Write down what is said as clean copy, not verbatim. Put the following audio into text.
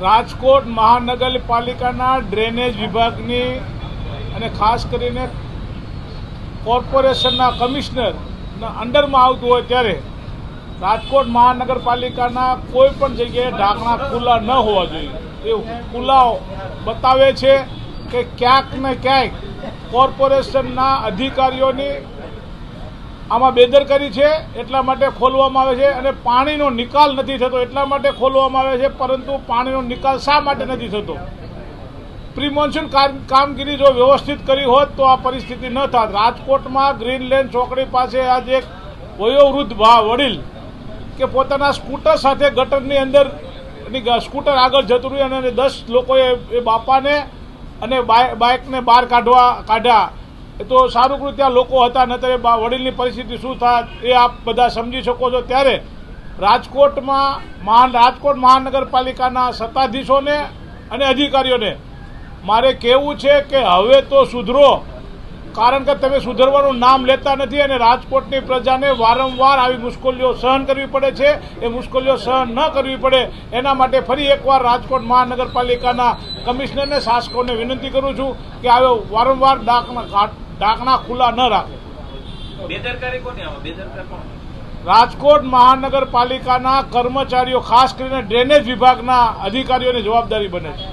રાજકોટ મહાનગરપાલિકાના ડ્રેનેજ વિભાગની અને ખાસ કરીને કોર્પોરેશનના કમિશનરના અંડરમાં આવતું હોય ત્યારે રાજકોટ મહાનગરપાલિકાના કોઈ પણ જગ્યાએ ઢાંકણા ખુલ્લા ન હોવા જોઈએ એ ખુલ્લા બતાવે છે કે ક્યાંક ને ક્યાંક કોર્પોરેશનના અધિકારીઓની આમાં બેદરકારી છે, એટલા માટે ખોલવામાં આવે છે. અને પાણીનો નિકાલ નથી થતો એટલા માટે ખોલવામાં આવે છે, પરંતુ પાણીનો નિકાલ શા માટે નથી થતો? પ્રી મોન્સૂન કામગીરી જો વ્યવસ્થિત કરી હોત તો આ પરિસ્થિતિ ન થાત. રાજકોટમાં ગ્રીન લેન ચોકડી પાસે આજે એક વયોવૃદ્ધ વડીલ કે પોતાના સ્કૂટર સાથે ગટરની અંદર સ્કૂટર આગળ જતું રહ્યું અને 10 લોકોએ એ બાપાને અને બાઇકને બહાર કાઢ્યા. એ તો સારું કર્યું ત્યાં લોકો હતા, નતર વડીલની પરિસ્થિતિ શું થાય એ આપ બધા સમજી શકો છો. ત્યારે રાજકોટ મહાનગરપાલિકાના સત્તાધીશોને અને અધિકારીઓને મારે કહેવું છે કે હવે તો સુધરો, કારણ કે તમે સુધરવાનું નામ લેતા નથી અને રાજકોટની પ્રજાને વારંવાર આવી મુશ્કેલીઓ સહન કરવી પડે છે. એ મુશ્કેલીઓ સહન ન કરવી પડે એના માટે ફરી એકવાર રાજકોટ મહાનગરપાલિકાના કમિશનરને, શાસકોને વિનંતી કરું છું કે હવે વારંવાર ઢાંકણા ખુલ્લા ન રાખે. બેદરકારી કોની આવે? બેદરકાર કોણ? રાજકોટ મહાનગરપાલિકાના કર્મચારીઓ, ખાસ કરીને ડ્રેનેજ વિભાગના અધિકારીઓની જવાબદારી બને છે.